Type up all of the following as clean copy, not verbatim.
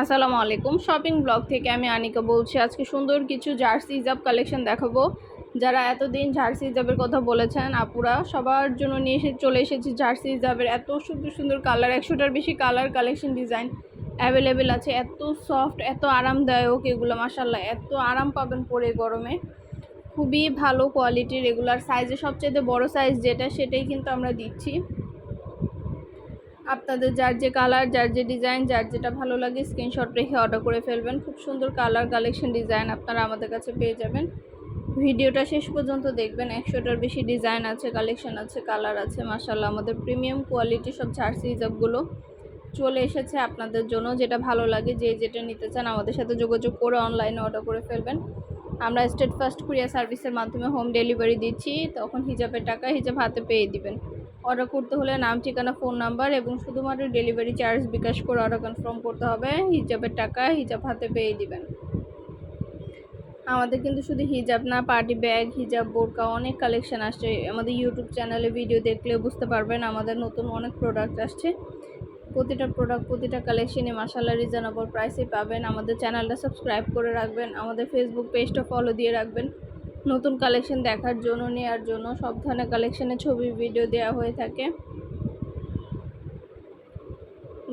আসসালামু আলাইকুম। Shopping blog থেকে আমি আনিকা বলছি। আজকে সুন্দর কিছু জার্সি হিজাব কালেকশন দেখাবো। যারা এতদিন জার্সি হিজাবের কথা বলেছেন আপুরা, সবার জন্য চলে এসেছি জার্সি হিজাবের এত সুন্দর সুন্দর কালার, 100টার বেশি কালার কালেকশন ডিজাইন অ্যাভেলেবেল আছে। এত সফট, এত আরামদায়ক, এগুলো মাশাল্লাহ এত আরাম পাবেন পরে গরমে। খুবই ভালো কোয়ালিটির, রেগুলার সাইজে সবচেয়ে বড় সাইজ যেটা সেটাই কিন্তু আমরা দিচ্ছি। আপনাদের যার যে কালার, যার যে ডিজাইন, যার যেটা ভালো লাগে স্ক্রিনশট রেখে অর্ডার করে ফেলবেন। খুব সুন্দর কালার কালেকশন ডিজাইন আপনারা আমাদের কাছে পেয়ে যাবেন। ভিডিওটা শেষ পর্যন্ত দেখবেন। 100টার বেশি ডিজাইন আছে, কালেকশন আছে, কালার আছে। মাশাআল্লাহ আমাদের প্রিমিয়াম কোয়ালিটি সব জার্সি হিজাবগুলো চলে এসেছে আপনাদের জন্য। যেটা ভালো লাগে, যে যেটা নিতে চান আমাদের সাথে যোগাযোগ করে অনলাইনে অর্ডার করে ফেলবেন। আমরা স্টেট ফার্স্ট কুরিয়ার সার্ভিসের মাধ্যমে হোম ডেলিভারি দিচ্ছি। তখন হিজাবের টাকা হিজাব হাতে পেয়ে দিবেন। অর্ডার করতে হলে নাম, ঠিকানা, ফোন নাম্বার এবং শুধুমাত্র ডেলিভারি চার্জ বিকাশ করে অর্ডার কনফার্ম করতে হবে। হিজাবের টাকা হিজাব হাতে পেয়ে দিবেন। আমাদের কিন্তু শুধু হিজাব না, পার্টি ব্যাগ, হিজাব, বোরকা অনেক কালেকশন আসছে। আমাদের ইউটিউব চ্যানেলে ভিডিও দেখলে বুঝতে পারবেন আমাদের নতুন অনেক প্রোডাক্ট আসছে। প্রতিটা প্রোডাক্ট, প্রতিটা কালেকশনে মাশাআল্লাহ রিজনেবল প্রাইসে পাবেন। আমাদের চ্যানেলটা সাবস্ক্রাইব করে রাখবেন, আমাদের ফেসবুক পেজটা ফলো দিয়ে রাখবেন। নতুন কালেকশন দেখার জন্য, নেওয়ার জন্য সব ধরনের কালেকশনের ছবি ভিডিও দেওয়া হয়ে থাকে।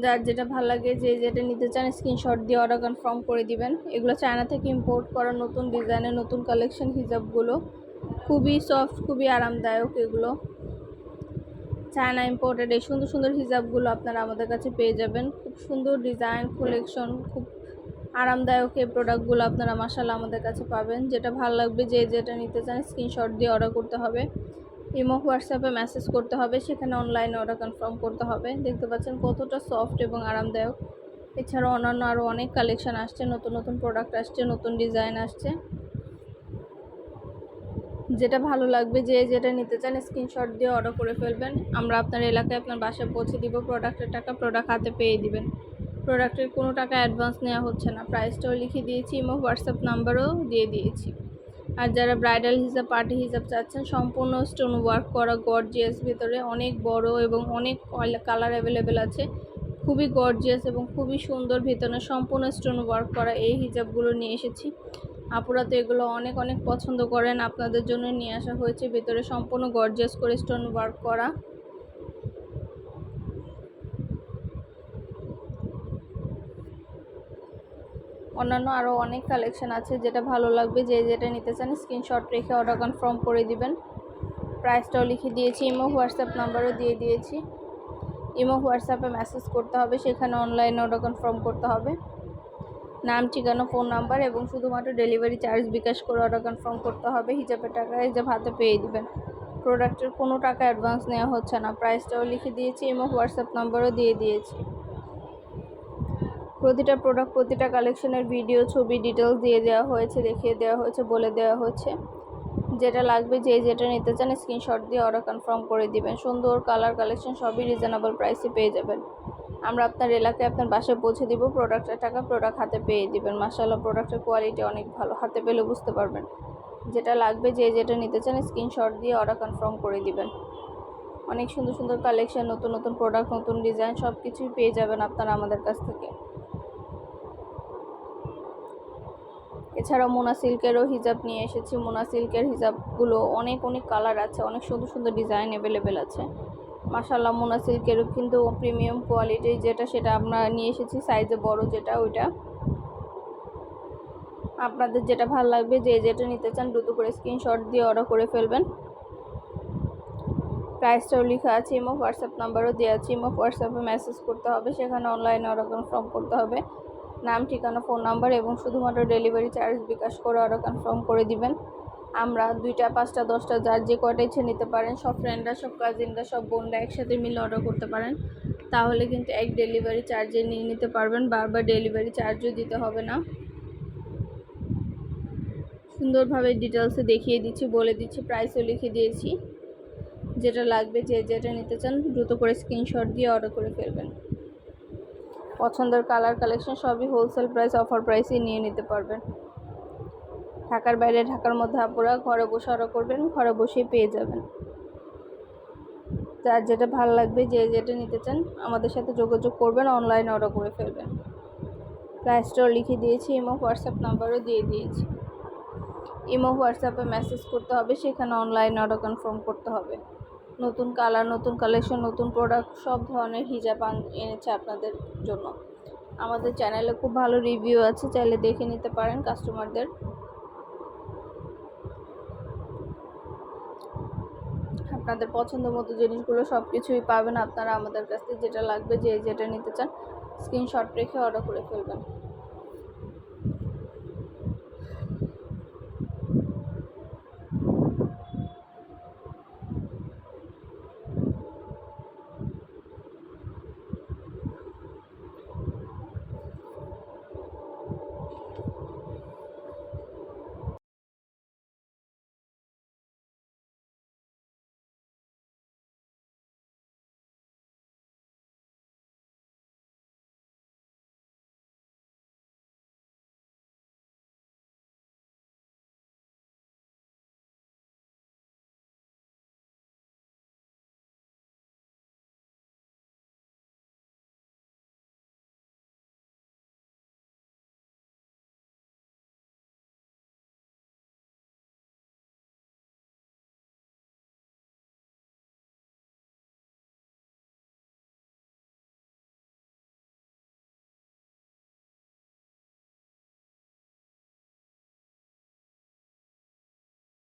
যার যেটা ভালো লাগে, যে যেটা নিতে চান স্ক্রিনশট দিয়ে অর্ডার কনফার্ম করে দিবেন। এগুলো চায়না থেকে ইম্পোর্ট করা নতুন ডিজাইনের নতুন কালেকশন হিজাবগুলো। খুবই সফট, খুবই আরামদায়ক। এগুলো চায়না ইম্পোর্টেড এই সুন্দর সুন্দর হিজাবগুলো আপনারা আমাদের কাছে পেয়ে যাবেন। খুব সুন্দর ডিজাইন কালেকশন, খুব আরামদায়ক এই প্রোডাক্টগুলো আপনারা মাশাআল্লাহ আমাদের কাছে পাবেন। যেটা ভালো লাগবে, যে যেটা নিতে চান স্ক্রিনশট দিয়ে অর্ডার করতে হবে। ইমো, হোয়াটসঅ্যাপে মেসেজ করতে হবে, সেখানে অনলাইনে অর্ডার কনফার্ম করতে হবে। দেখতে পাচ্ছেন কতটা সফট এবং আরামদায়ক। এছাড়াও অন্যান্য আরও অনেক কালেকশন আসছে, নতুন নতুন প্রোডাক্ট আসছে, নতুন ডিজাইন আসছে। যেটা ভালো লাগবে, যে যেটা নিতে চান স্ক্রিনশট দিয়ে অর্ডার করে ফেলবেন। আমরা আপনার এলাকায়, আপনার বাসায় পৌঁছে দিব। প্রোডাক্টের টাকা প্রোডাক্ট হাতে পেয়ে দিবেন। প্রোডাক্টের কোনো টাকা অ্যাডভান্স নেওয়া হচ্ছে না। প্রাইসটাও লিখে দিয়েছি, ইমো হোয়াটসঅ্যাপ নাম্বারও দিয়ে দিয়েছি। আর যারা ব্রাইডাল হিজাব, পার্টি হিজাব চাচ্ছেন সম্পূর্ণ স্টোন ওয়ার্ক করা, গর্জিয়াস, ভিতরে অনেক বড় এবং অনেক কালার অ্যাভেলেবেল আছে। খুবই গর্জিয়াস এবং খুবই সুন্দর, ভিতরে সম্পূর্ণ স্টোন ওয়ার্ক করা এই হিজাবগুলো নিয়ে এসেছি। আপুরা তো এগুলো অনেক অনেক পছন্দ করেন, আপনাদের জন্য নিয়ে আসা হয়েছে। ভিতরে সম্পূর্ণ গর্জিয়াস করে স্টোন ওয়ার্ক করা। অন্যান্য আরও অনেক কালেকশন আছে। যেটা ভালো লাগবে, যে যেটা নিতে চান স্ক্রিনশট রেখে অর্ডার কনফার্ম করে দিবেন। প্রাইসটাও লিখে দিয়েছি, ইমো হোয়াটসঅ্যাপ নাম্বারও দিয়ে দিয়েছি। ইমো হোয়াটসঅ্যাপে মেসেজ করতে হবে, সেখানে অনলাইনে অর্ডার কনফার্ম করতে হবে। নাম, ঠিকানা, ফোন নাম্বার এবং শুধুমাত্র ডেলিভারি চার্জ বিকাশ করে অর্ডার কনফার্ম করতে হবে। হিজাবের টাকা হিজাব হাতে পেয়ে দিবেন। প্রোডাক্টের কোনো টাকা অ্যাডভান্স নেওয়া হচ্ছে না। প্রাইসটাও লিখে দিয়েছি, ইমো হোয়াটসঅ্যাপ নাম্বারও দিয়ে দিয়েছি। প্রতিটা প্রোডাক্ট, প্রতিটা কালেকশনের ভিডিও, ছবি, ডিটেলস দিয়ে দেওয়া হয়েছে, দেখিয়ে দেওয়া হয়েছে, বলে দেওয়া হয়েছে। যেটা লাগবে, যে যেটা নিতে চান স্ক্রিনশট দিয়ে অর্ডার কনফার্ম করে দিবেন। সুন্দর কালার কালেকশন সবই রিজনেবল প্রাইসে পেয়ে যাবেন। আমরা আপনার এলাকায়, আপনার বাসায় পৌঁছে দিব। প্রোডাক্টের টাকা প্রোডাক্ট হাতে পেয়ে দিবেন। মাশাআল্লাহ প্রোডাক্টের কোয়ালিটি অনেক ভালো, হাতে পেলে বুঝতে পারবেন। যেটা লাগবে, যে যেটা নিতে চান স্ক্রিনশট দিয়ে অর্ডার কনফার্ম করে দিবেন। অনেক সুন্দর সুন্দর কালেকশন, নতুন নতুন প্রোডাক্ট, নতুন ডিজাইন সব কিছুই পেয়ে যাবেন আপনারা আমাদের কাছ থেকে। এছাড়াও মোনা সিল্কেরও হিজাব নিয়ে এসেছি। মোনা সিল্কের হিজাবগুলো অনেক অনেক কালার আছে, অনেক সুন্দর সুন্দর ডিজাইন অ্যাভেলেবেল আছে। মাশাআল্লাহ মোনা সিল্কেরও কিন্তু প্রিমিয়াম কোয়ালিটি, যেটা সেটা আমরা নিয়ে এসেছি সাইজে বড়, যেটা ওইটা। আপনাদের যেটা ভালো লাগবে, যে যেটা নিতে চান দ্রুত করে স্ক্রিনশট দিয়ে অর্ডার করে ফেলবেন। প্রাইসটাও লেখা আছে, ইমো হোয়াটসঅ্যাপ নাম্বারও দেওয়া আছে। ইমো হোয়াটসঅ্যাপে মেসেজ করতে হবে, সেখানে অনলাইনে অর্ডার কনফার্ম করতে হবে। নাম, ঠিকানা, ফোন নাম্বার এবং শুধুমাত্র ডেলিভারি চার্জ বিকাশ করে অর্ডার কনফার্ম করে দিবেন। আমরা 2টা, 5টা, 10টা যার যে কয়টা ইচ্ছে নিতে পারেন। সব ফ্রেন্ডরা, সব কাজিনরা, সব বোনরা একসাথে মিলে অর্ডার করতে পারেন। তাহলে কিন্তু এক ডেলিভারি চার্জে নিয়ে নিতে পারবেন, বারবার ডেলিভারি চার্জও দিতে হবে না। সুন্দরভাবে ডিটেলসে দেখিয়ে দিচ্ছি, বলে দিচ্ছি, প্রাইসও লিখে দিয়েছি। যেটা লাগবে, যে যেটা নিতে চান দ্রুত করে স্ক্রিনশট দিয়ে অর্ডার করে ফেলবেন। পছন্দের কালার কালেকশন সবই হোলসেল প্রাইস, অফার প্রাইসে নিয়ে নিতে পারবেন। ঢাকার বাইরে, ঢাকার মধ্যে আপুরা ঘরে বসে অর্ডার করবেন, ঘরে বসেই পেয়ে যাবেন। যার যেটা ভালো লাগবে, যে যেটা নিতে চান আমাদের সাথে যোগাযোগ করবেন, অনলাইনে অর্ডার করে ফেলবেন। প্রাইসটাও লিখে দিয়েছি, ইমো হোয়াটসঅ্যাপ নাম্বারও দিয়ে দিয়েছি। ইমো হোয়াটসঅ্যাপে মেসেজ করতে হবে, সেখানে অনলাইন অর্ডার কনফার্ম করতে হবে। নতুন কালার, নতুন কালেকশন, নতুন প্রোডাক্ট, সব ধরনের হিজাব এনেছে আপনাদের জন্য। আমাদের চ্যানেলে খুব ভালো রিভিউ আছে, চাইলে দেখে নিতে পারেন কাস্টমারদের। আপনাদের পছন্দ মতো জিনিসগুলো সব কিছুই পাবেন আপনারা আমাদের কাছ থেকে। যেটা লাগবে, যেটা নিতে চান স্ক্রিনশট রেখে অর্ডার করে ফেলবেন।